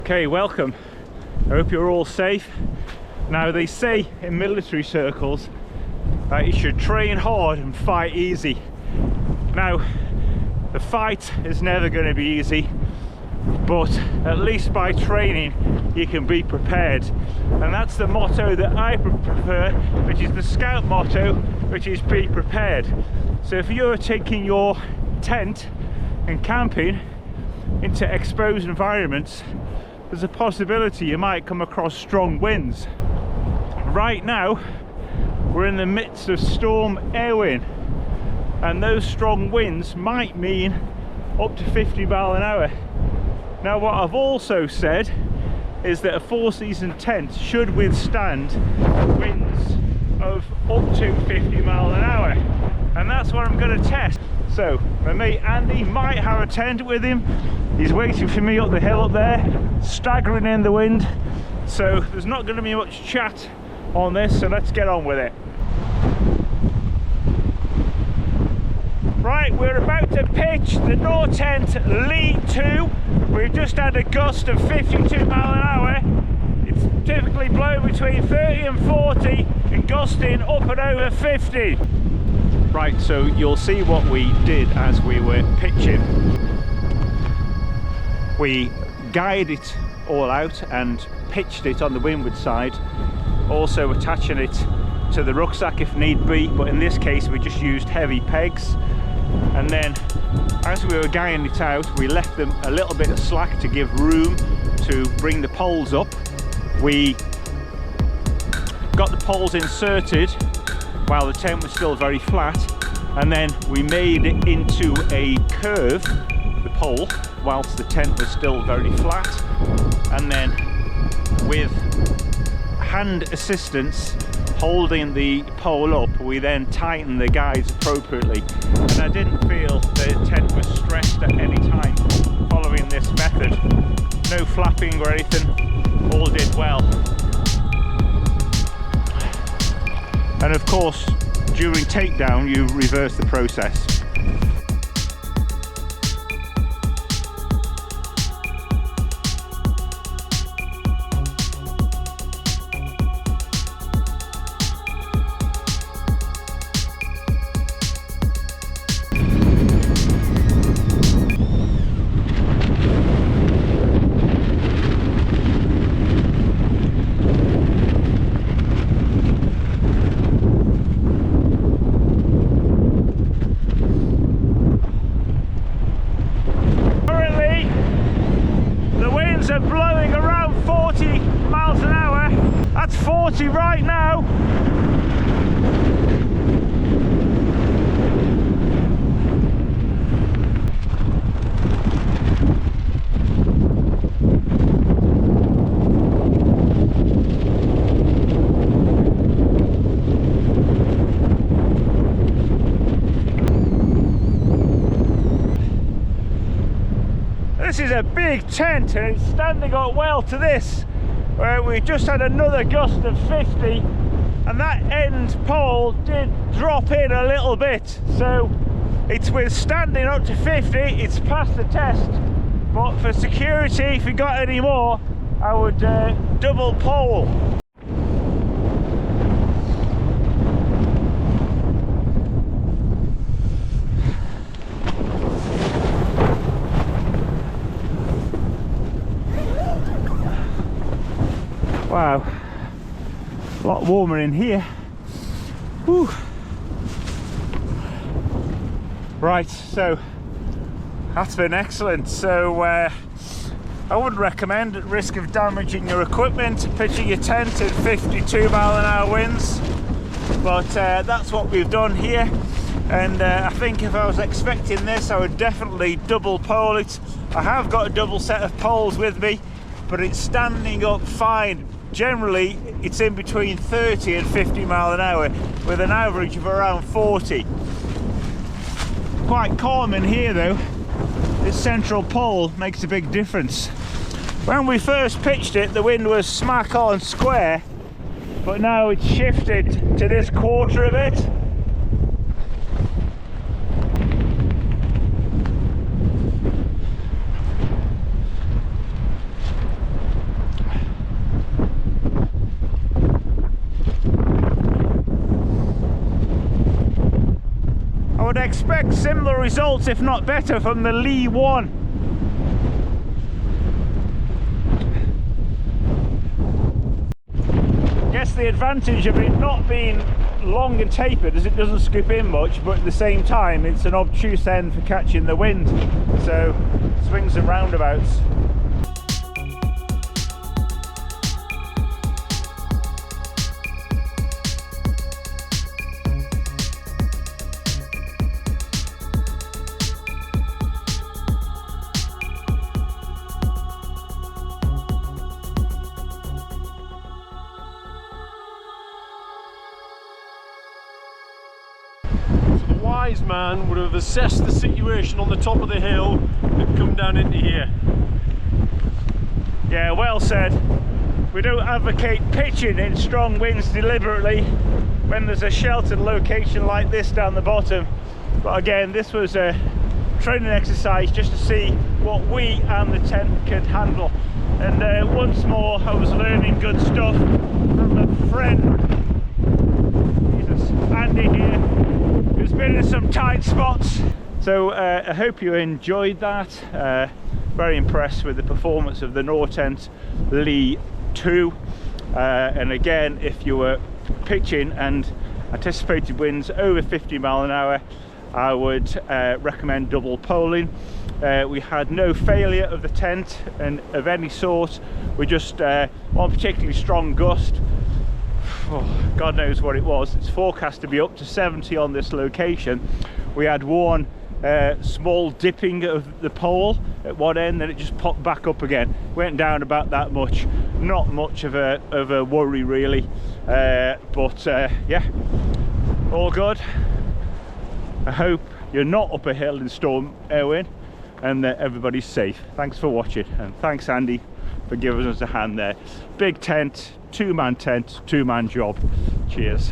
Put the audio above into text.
Okay, welcome. I hope you're all safe. Now, they say in military circles that you should train hard and fight easy. Now, the fight is never going to be easy, but at least by training you can be prepared, and that's the motto that I prefer, which is the Scout motto, which is be prepared. So if you're taking your tent and camping into exposed environments, there's a possibility you might come across strong winds. Right now we're in the midst of Storm Eowyn, and those strong winds might mean up to 50 miles an hour. Now, what I've also said is that a four-season tent should withstand winds of up to 50 miles an hour, and that's what I'm going to test. So my mate Andy might have a tent with him. He's waiting for me up the hill up there, staggering in the wind. So there's not going to be much chat on this, so let's get on with it. Right, we're about to pitch the Nortent LY2. We've just had a gust of 52 miles an hour. It's typically blowing between 30 and 40 and gusting up and over 50. Right, so you'll see what we did as we were pitching. We guyed it all out and pitched it on the windward side, also attaching it to the rucksack if need be, but in this case we just used heavy pegs. And then as we were guying it out, we left them a little bit of slack to give room to bring the poles up. We got the poles inserted while the tent was still very flat, and then we made it into a curve, the pole, whilst the tent was still very flat, and then with hand assistance holding the pole up, we then tightened the guides appropriately, and I didn't feel the tent was stressed at any time following this method. No flapping or anything, all did well. And of course, during takedown you reverse the process. Are blowing around 40 miles an hour. That's 40 right now. This is a big tent and it's standing up well to this, where we just had another gust of 50 and that end pole did drop in a little bit, so it's withstanding up to 50. It's passed the test, but for security, if you got any more, I would double pole. Wow, a lot warmer in here. Whew. Right, so that's been excellent. So I wouldn't recommend, at risk of damaging your equipment, pitching your tent in 52 mile an hour winds, but that's what we've done here. And I think if I was expecting this, I would definitely double pole it. I have got a double set of poles with me, but it's standing up fine. Generally it's in between 30 and 50 mile an hour with an average of around 40. Quite calm in here though. This central pole makes a big difference. When we first pitched it, the wind was smack on square, but now it's shifted to this quarter of it. expect similar results, if not better, from the LY1. I guess the advantage of it not being long and tapered is it doesn't scoop in much, but at the same time it's an obtuse end for catching the wind, so swings and roundabouts. Wise man would have assessed the situation on the top of the hill and come down into here. Yeah, well said. We don't advocate pitching in strong winds deliberately when there's a sheltered location like this down the bottom, but again, this was a training exercise just to see what we and the tent could handle, and once more I was learning good stuff from a friend, Andy here, who's been in some tight spots. So I hope you enjoyed that. Very impressed with the performance of the Nortent LY2, and again, if you were pitching and anticipated winds over 50 mile an hour, I would recommend double poling. We had no failure of the tent and of any sort. We just one particularly strong gust. Oh, God knows what it was. It's forecast to be up to 70 on this location. We had one small dipping of the pole at one end, then it just popped back up again. Went down about that much. Not much of a worry really, but yeah, all good. I hope you're not up a hill in Storm Eowyn and that everybody's safe. Thanks for watching, and thanks Andy for giving us a hand there. Big tent, two-man job. Cheers.